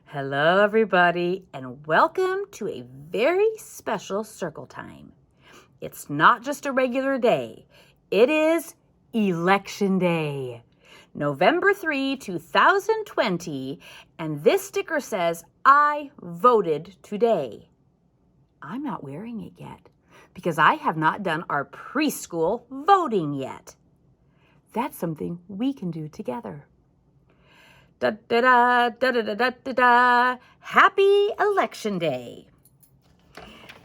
Hello, everybody, and welcome to a very special circle time. It's not just a regular day. It is Election Day, November 3, 2020, and this sticker says, I voted today. I'm not wearing it yet because I have not done our preschool voting yet. That's something we can do together. Da da da da da da da da. Happy Election Day.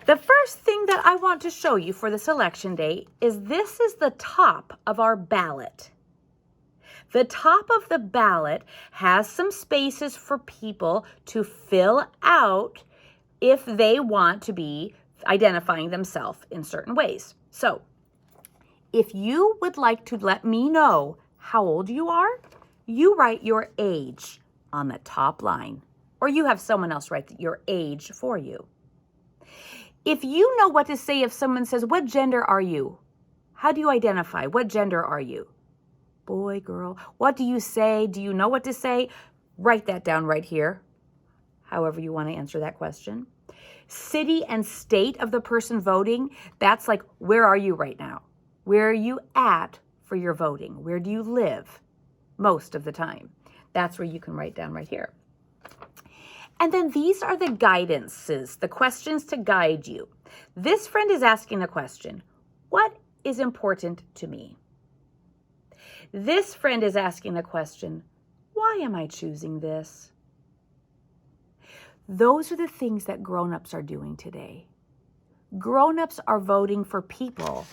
The first thing that I want to show you for this Election Day is this is the top of our ballot. The top of the ballot has some spaces for people to fill out if they want to be identifying themselves in certain ways. So, if you would like to let me know how old you are, you write your age on the top line, or you have someone else write your age for you. If you know what to say if someone says, what gender are you? How do you identify? What gender are you? Boy, girl, what do you say? Do you know what to say? Write that down right here, however you want to answer that question. City and state of the person voting, that's like, where are you right now? Where are you at for your voting? Where do you live? Most of the time. That's where you can write down right here. And then these are the guidances, the questions to guide you. This friend is asking the question, what is important to me? This friend is asking the question, why am I choosing this? Those are the things that grown-ups are doing today. Grown-ups are voting for people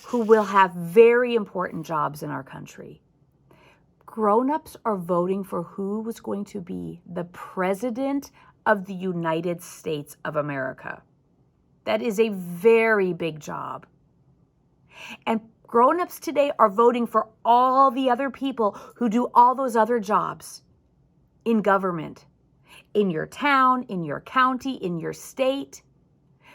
who will have very important jobs in our country. Grown-ups are voting for who was going to be the president of the United States of America. That is a very big job. And grown-ups today are voting for all the other people who do all those other jobs in government, in your town, in your county, in your state.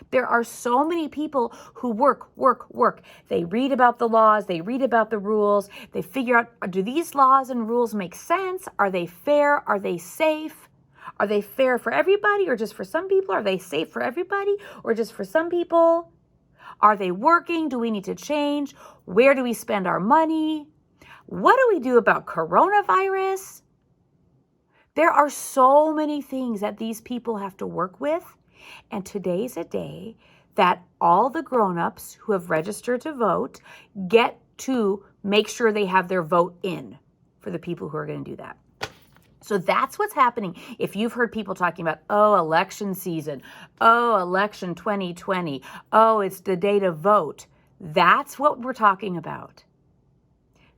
There are so many people who work. They read about the laws, they read about the rules, they figure out, do these laws and rules make sense? Are they fair? Are they safe? Are they fair for everybody or just for some people? Are they safe for everybody or just for some people? Are they working? Do we need to change? Where do we spend our money? What do we do about coronavirus? There are so many things that these people have to work with. And today's a day that all the grown-ups who have registered to vote get to make sure they have their vote in for the people who are going to do that. So that's what's happening. If you've heard people talking about, oh, election season, oh, election 2020, oh, it's the day to vote. That's what we're talking about.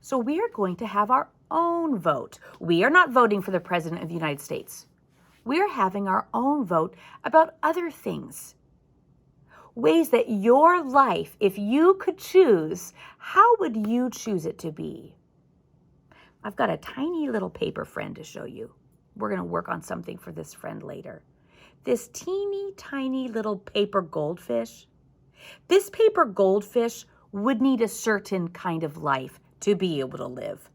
So we are going to have our own vote. We are not voting for the President of the United States. We're having our own vote about other things. Ways that your life, if you could choose, how would you choose it to be? I've got a tiny little paper friend to show you. We're going to work on something for this friend later. This teeny tiny little paper goldfish. This paper goldfish would need a certain kind of life to be able to live.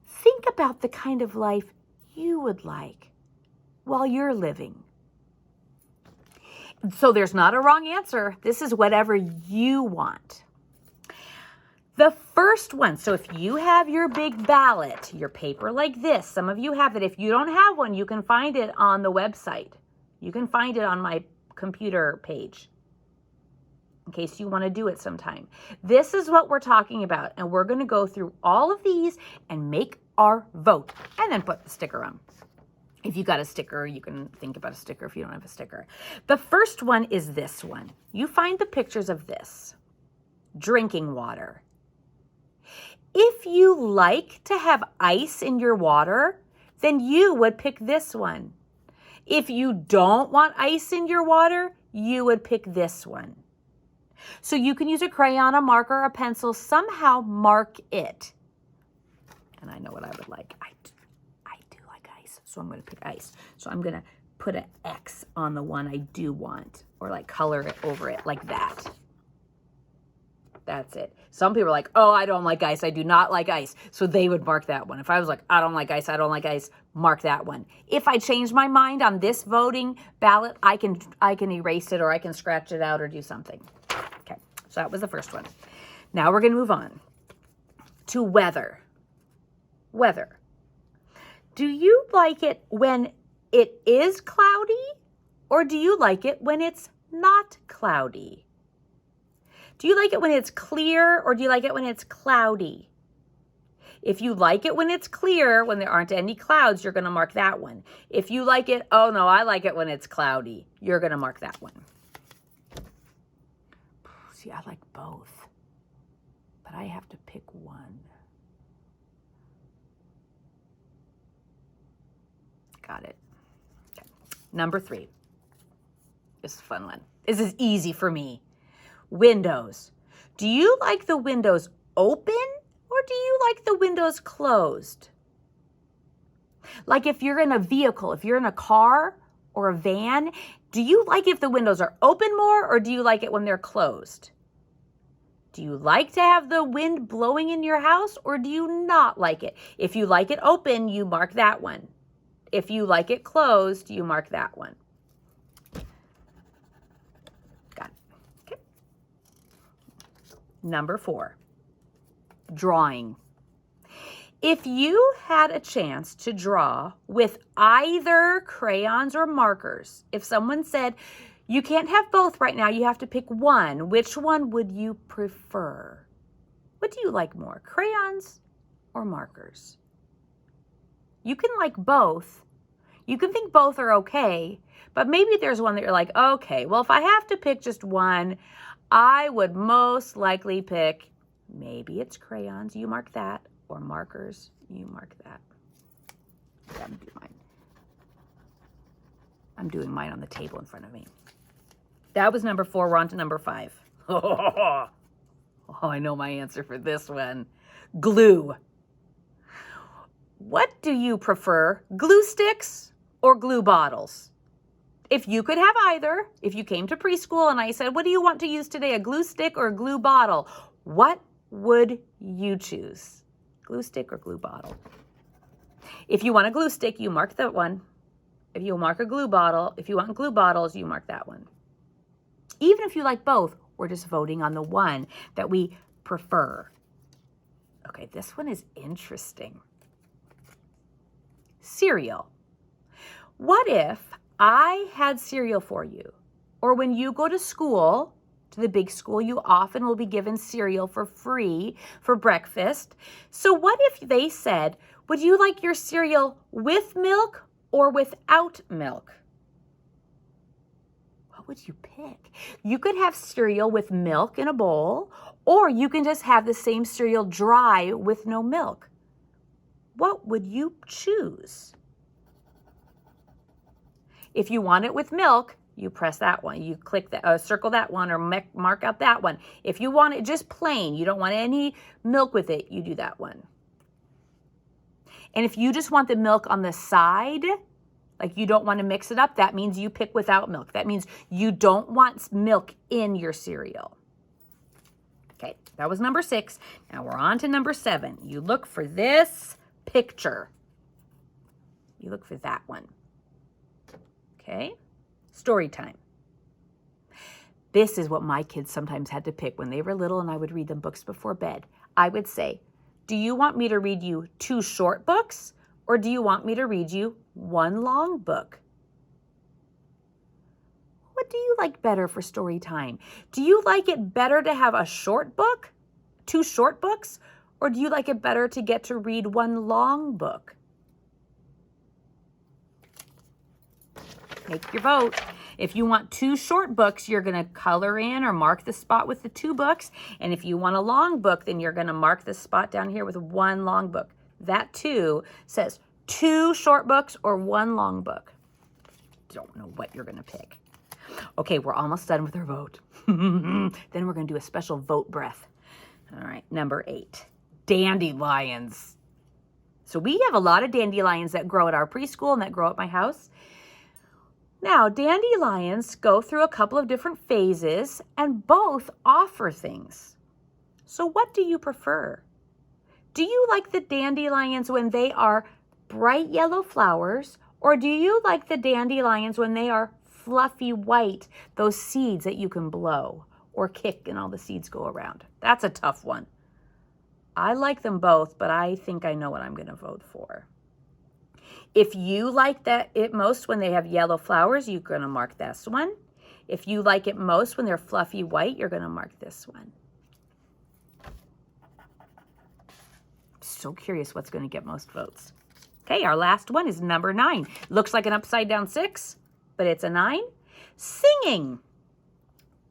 Think about the kind of life you would like while you're living. So there's not a wrong answer. This is whatever you want. The first one, so if you have your big ballot, your paper like this, some of you have it. If you don't have one, you can find it on the website. You can find it on my computer page in case you want to do it sometime. This is what we're talking about, and we're going to go through all of these and make our vote, and then put the sticker on. If you got a sticker, you can think about a sticker if you don't have a sticker. The first one is this one. You find the pictures of this. Drinking water. If you like to have ice in your water, then you would pick this one. If you don't want ice in your water, you would pick this one. So you can use a crayon, a marker, a pencil, somehow mark it. And I know what I would like. I do like ice, so I'm going to pick ice. So I'm going to put an X on the one I do want, or like color it over it like that. That's it. Some people are like, oh, I don't like ice. I do not like ice. So they would mark that one. If I was like, I don't like ice. I don't like ice, mark that one. If I change my mind on this voting ballot, I can erase it, or I can scratch it out or do something. Okay, so that was the first one. Now we're going to move on to weather. Weather. Do you like it when it is cloudy, or do you like it when it's not cloudy? Do you like it when it's clear, or do you like it when it's cloudy? If you like it when it's clear, when there aren't any clouds, you're going to mark that one. If you like it, oh no, I like it when it's cloudy, you're going to mark that one. See, I like both, but I have to pick one. Got it. Okay. Number 3. This is a fun one. This is easy for me. Windows. Do you like the windows open, or do you like the windows closed? Like if you're in a vehicle, if you're in a car or a van, do you like if the windows are open more, or do you like it when they're closed? Do you like to have the wind blowing in your house, or do you not like it? If you like it open, you mark that one. If you like it closed, you mark that one. Number 4, drawing. If you had a chance to draw with either crayons or markers, if someone said, you can't have both right now, you have to pick one, which one would you prefer? What do you like more, crayons or markers? You can like both. You can think both are okay, but maybe there's one that you're like, okay, well, if I have to pick just one, I would most likely pick, maybe it's crayons, you mark that, or markers, you mark that. I'm doing mine on the table in front of me. That was number 4. We're on to number 5. Oh, I know my answer for this one. Glue. What do you prefer, glue sticks or glue bottles? If you could have either, if you came to preschool and I said, what do you want to use today, a glue stick or a glue bottle? What would you choose? Glue stick or glue bottle? If you want a glue stick, you mark that one. If you mark a glue bottle, if you want glue bottles, you mark that one. Even if you like both, we're just voting on the one that we prefer. Okay, this one is interesting. Cereal. What if I had cereal for you? Or when you go to school, to the big school, you often will be given cereal for free for breakfast. So what if they said, would you like your cereal with milk or without milk? What would you pick? You could have cereal with milk in a bowl, or you can just have the same cereal dry with no milk. What would you choose? If you want it with milk, you press that one. You click that, circle that one, or mark out that one. If you want it just plain, you don't want any milk with it, you do that one. And if you just want the milk on the side, like you don't want to mix it up, that means you pick without milk. That means you don't want milk in your cereal. Okay, that was number 6. Now we're on to number 7. You look for this picture. You look for that one. Okay, story time. This is what my kids sometimes had to pick when they were little and I would read them books before bed. I would say, do you want me to read you 2 short books, or do you want me to read you 1 long book? What do you like better for story time? Do you like it better to have a short book, 2 short books, or do you like it better to get to read 1 long book? Make your vote. If you want 2 short books, you're going to color in or mark the spot with the 2 books. And if you want a long book, then you're going to mark the spot down here with 1 long book. That 2 says 2 short books or 1 long book. Don't know what you're going to pick. Okay, we're almost done with our vote. Then we're going to do a special vote breath. All right, number 8, dandelions. So we have a lot of dandelions that grow at our preschool and that grow at my house. Now, dandelions go through a couple of different phases and both offer things. So what do you prefer? Do you like the dandelions when they are bright yellow flowers, or do you like the dandelions when they are fluffy white, those seeds that you can blow or kick and all the seeds go around? That's a tough one. I like them both, but I think I know what I'm going to vote for. If you like it most when they have yellow flowers, you're going to mark this one. If you like it most when they're fluffy white, you're going to mark this one. So curious what's going to get most votes. Okay, our last one is number 9. Looks like an upside down 6, but it's a 9. Singing.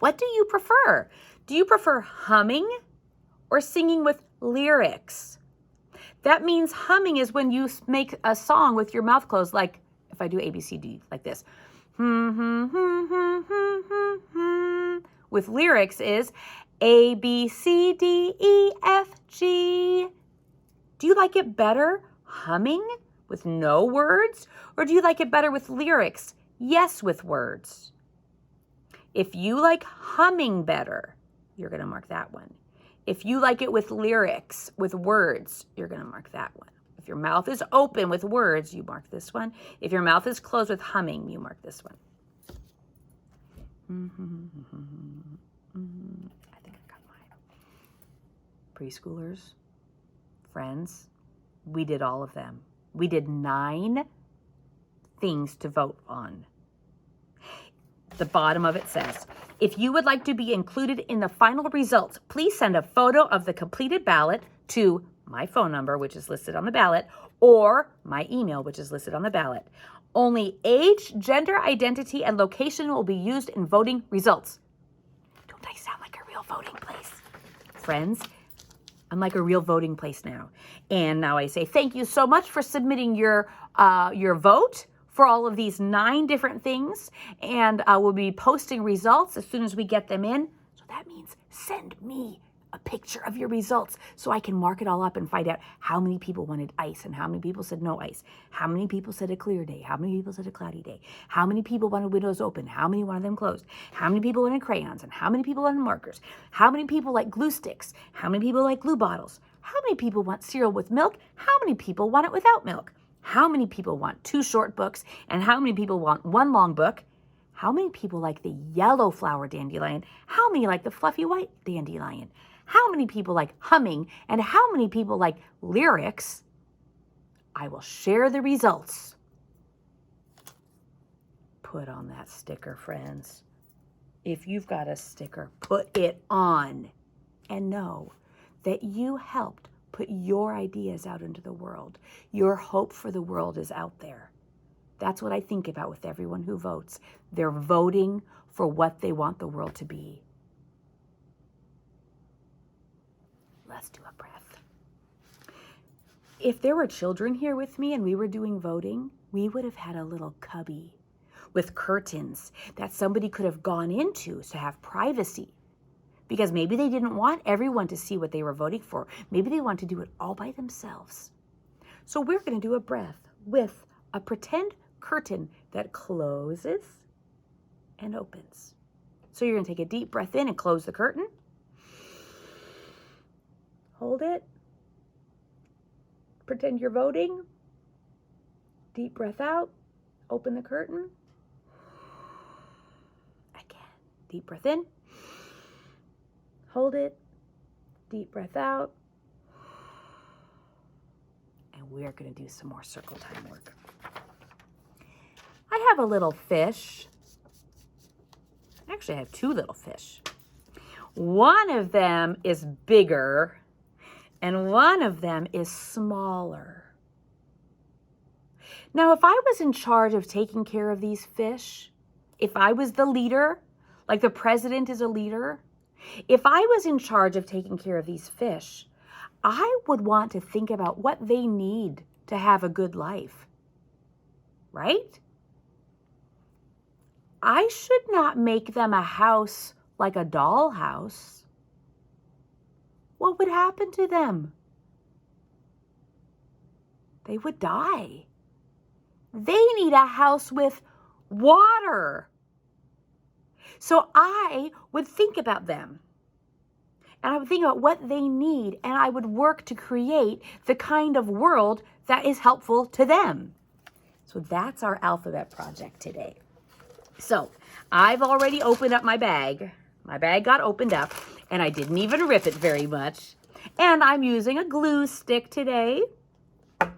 What do you prefer? Do you prefer humming or singing with lyrics? That means humming is when you make a song with your mouth closed, like if I do ABCD, like this. With lyrics is A, B, C, D, E, F, G. Do you like it better humming with no words, or do you like it better with lyrics? Yes, with words. If you like humming better, you're going to mark that one. If you like it with lyrics, with words, you're going to mark that one. If your mouth is open with words, you mark this one. If your mouth is closed with humming, you mark this one. I think I got mine. Preschoolers, friends, we did all of them. We did 9 things to vote on. The bottom of it says, if you would like to be included in the final results, please send a photo of the completed ballot to my phone number, which is listed on the ballot, or my email, which is listed on the ballot. Only age, gender identity, and location will be used in voting results. Don't I sound like a real voting place? Friends, I'm like a real voting place now. And now I say thank you so much for submitting your vote for all of these 9 different things. And we'll be posting results as soon as we get them in. So that means send me a picture of your results so I can mark it all up and find out how many people wanted ice and how many people said no ice, how many people said a clear day, how many people said a cloudy day, how many people wanted windows open, how many wanted them closed, how many people wanted crayons, and how many people wanted markers, how many people like glue sticks, how many people like glue bottles, how many people want cereal with milk, how many people want it without milk, how many people want 2 short books, and how many people want 1 long book, how many people like the yellow flower dandelion, how many like the fluffy white dandelion, how many people like humming, and how many people like lyrics. I will share the results. Put on that sticker, friends. If you've got a sticker, put it on. And know that you helped put your ideas out into the world. Your hope for the world is out there. That's what I think about with everyone who votes. They're voting for what they want the world to be. Let's do a breath. If there were children here with me and we were doing voting, we would have had a little cubby with curtains that somebody could have gone into to have privacy. Because maybe they didn't want everyone to see what they were voting for. Maybe they want to do it all by themselves. So we're going to do a breath with a pretend curtain that closes and opens. So you're going to take a deep breath in and close the curtain. Hold it. Pretend you're voting. Deep breath out. Open the curtain. Again. Deep breath in. Hold it. Deep breath out. And we're going to do some more circle time work. I have a little fish. Actually, I have 2 little fish. One of them is bigger and one of them is smaller. Now, if I was in charge of taking care of these fish, if I was the leader, like the president is a leader, if I was in charge of taking care of these fish, I would want to think about what they need to have a good life, right? I should not make them a house like a dollhouse. What would happen to them? They would die. They need a house with water. So I would think about them. and I would think about what they need, and I would work to create the kind of world that is helpful to them. So that's our alphabet project today. So I've already opened up my bag. My bag got opened up, and I didn't even rip it very much. And I'm using a glue stick today. I'm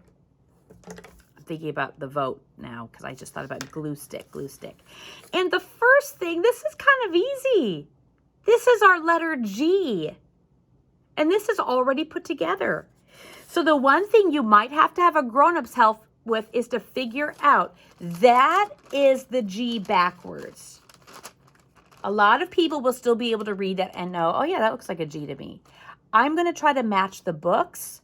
thinking about the vote now because I just thought about glue stick. And the first thing, this is kind of easy. This is our letter G. And this is already put together. So the one thing you might have to have a grown-up's help with is to figure out that is the G backwards. A lot of people will still be able to read that and know, oh yeah, that looks like a G to me. I'm going to try to match the books,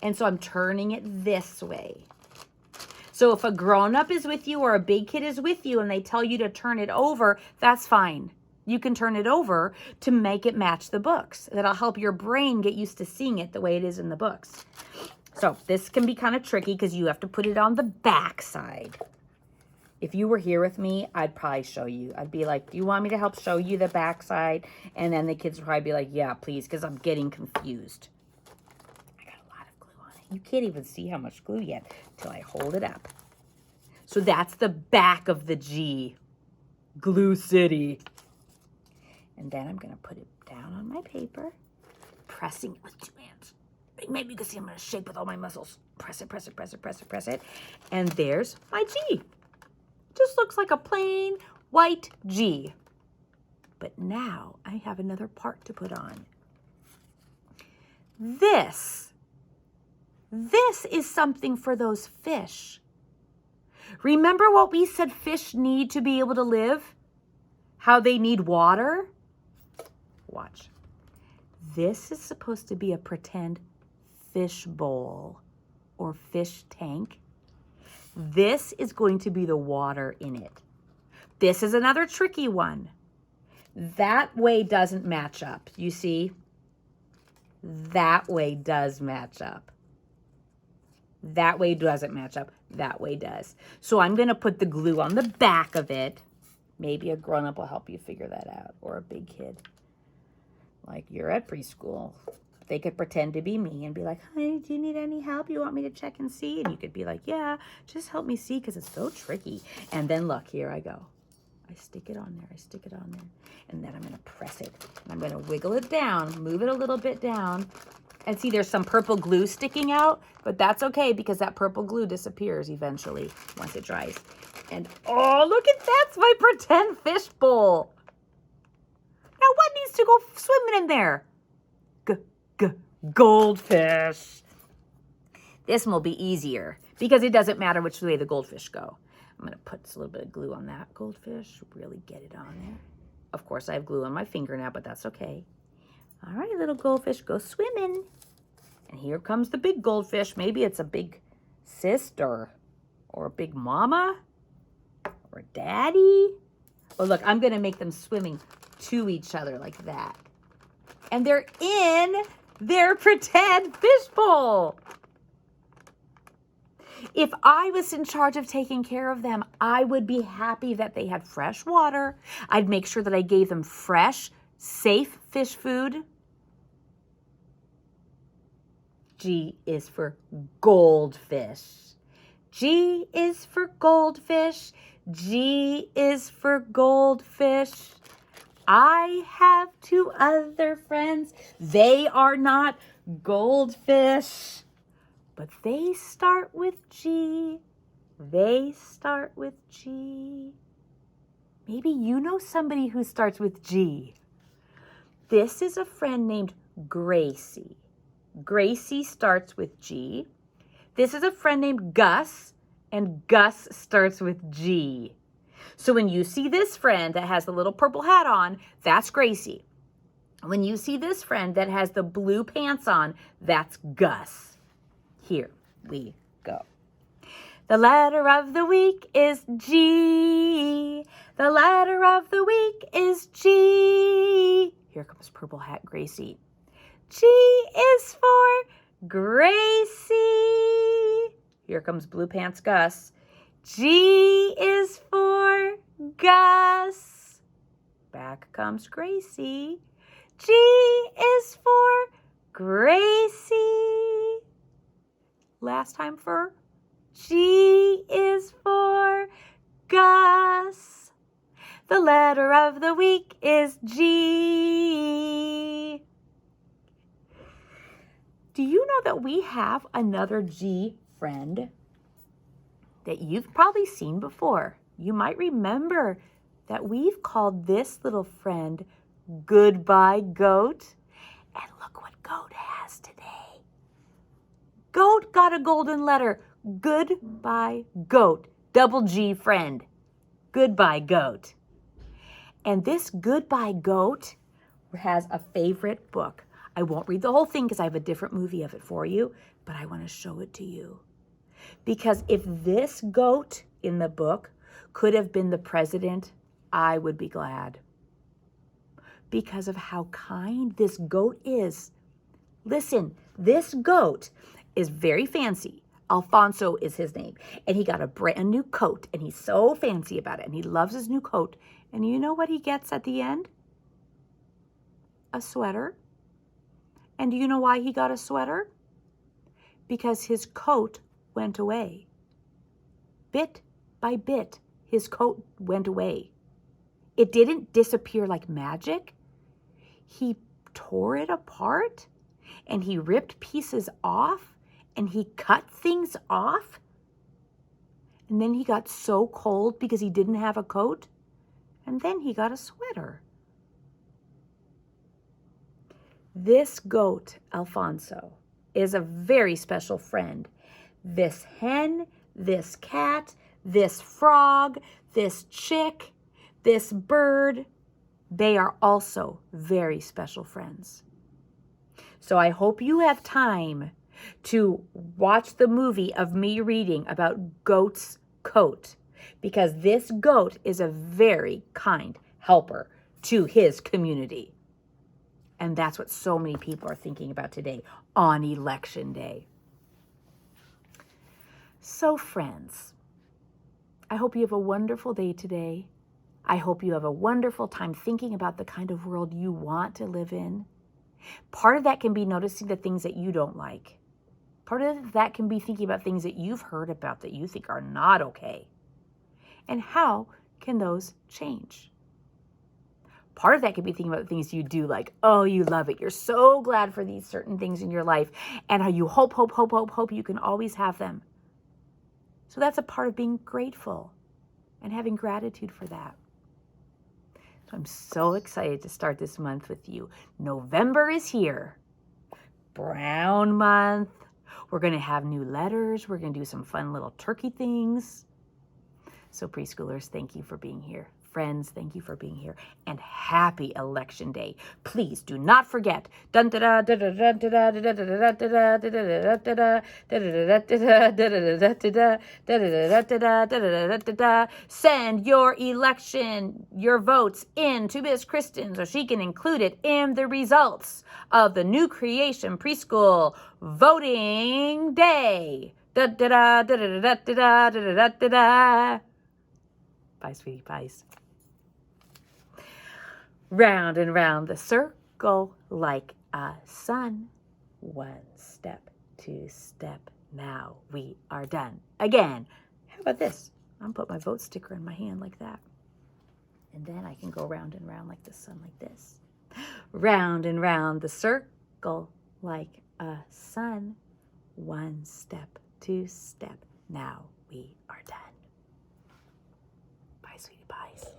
and so I'm turning it this way. So if a grown-up is with you or a big kid is with you and they tell you to turn it over, that's fine. You can turn it over to make it match the books. That'll help your brain get used to seeing it the way it is in the books. So this can be kind of tricky because you have to put it on the back side. If you were here with me, I'd probably show you. I'd be like, do you want me to help show you the back side? And then the kids would probably be like, yeah, please, because I'm getting confused. I got a lot of glue on it. You can't even see how much glue yet until I hold it up. So that's the back of the G. Glue City. And then I'm going to put it down on my paper, pressing it with 2 hands. Maybe you can see I'm going to shake with all my muscles. Press it, press it, press it, press it, press it. And there's my G. Just looks like a plain white G. But now I have another part to put on. This is something for those fish. Remember what we said fish need to be able to live? How they need water? Watch. This is supposed to be a pretend fish bowl or fish tank. This is going to be the water in it. This is another tricky one. That way doesn't match up. You see? That way does match up. That way doesn't match up. That way does. So I'm going to put the glue on the back of it. Maybe a grown-up will help you figure that out, or a big kid. Like you're at preschool. They could pretend to be me and be like, hi, do you need any help? You want me to check and see? And you could be like, yeah, just help me see because it's so tricky. And then look, here I go. I stick it on there. I stick it on there. And then I'm going to press it. And I'm going to wiggle it down, move it a little bit down. And see, there's some purple glue sticking out, but that's okay because that purple glue disappears eventually once it dries. And oh, look at that's my pretend fish bowl. Now what needs to go swimming in there? Goldfish. This one will be easier because it doesn't matter which way the goldfish go. I'm going to put a little bit of glue on that goldfish, really get it on there. Of course, I have glue on my finger now, but that's okay. All right, little goldfish, go swimming. And here comes the big goldfish. Maybe it's a big sister or a big mama or daddy. Oh, look, I'm going to make them swimming to each other like that. And they're in their pretend fishbowl. If I was in charge of taking care of them, I would be happy that they had fresh water. I'd make sure that I gave them fresh, safe fish food. G is for goldfish. G is for goldfish. G is for goldfish. I have 2 other friends. They are not goldfish, but they start with G. They start with G. Maybe you know somebody who starts with G. This is a friend named Gracie. Gracie starts with G. This is a friend named Gus, and Gus starts with G. So when you see this friend that has the little purple hat on, that's Gracie. When you see this friend that has the blue pants on, that's Gus. Here we go. The letter of the week is G. The letter of the week is G. Here comes purple hat Gracie. G is for Gracie. Here comes blue pants Gus. G is for Gus. Back comes Gracie. G is for Gracie. Last time for G is for Gus. The letter of the week is G. Do you know that we have another G friend that you've probably seen before? You might remember that we've called this little friend Goodbye Goat. And look what Goat has today. Goat got a golden letter. Goodbye Goat. Double G friend. Goodbye Goat. And this Goodbye Goat has a favorite book. I won't read the whole thing because I have a different movie of it for you, but I want to show it to you. Because if this goat in the book could have been the president, I would be glad. Because of how kind this goat is. Listen, this goat is very fancy. Alfonso is his name. And he got a brand new coat. And he's so fancy about it. And he loves his new coat. And you know what he gets at the end? A sweater. And do you know why he got a sweater? Because his coat went away. Bit by bit, his coat went away. It didn't disappear like magic. He tore it apart and he ripped pieces off and he cut things off. And then he got so cold because he didn't have a coat. And then he got a sweater. This goat, Alfonso, is a very special friend. This hen, this cat, this frog, this chick, this bird, they are also very special friends. So I hope you have time to watch the movie of me reading about Goat's coat, because this goat is a very kind helper to his community. And that's what so many people are thinking about today on Election Day. So friends, I hope you have a wonderful day today. I hope you have a wonderful time thinking about the kind of world you want to live in. Part of that can be noticing the things that you don't like. Part of that can be thinking about things that you've heard about that you think are not okay. And how can those change? Part of that could be thinking about things you do, like, oh, you love it. You're so glad for these certain things in your life. And how you hope you can always have them. So that's a part of being grateful and having gratitude for that. So I'm so excited to start this month with you. November is here. Brown month. We're going to have new letters. We're going to do some fun little turkey things. So preschoolers, thank you for being here. Friends, thank you for being here. And happy Election Day. Please do not forget. Send your election, your votes in to Miss Kristen so she can include it in the results of the New Creation Preschool Voting Day. Bye, sweetie pies. Round and round the circle like a sun. One step, two step, now we are done. Again, how about this? I'm put my vote sticker in my hand like that. And then I can go round and round like the sun like this. Round and round the circle like a sun. One step, two step, now we are done. Bye, sweetie pies.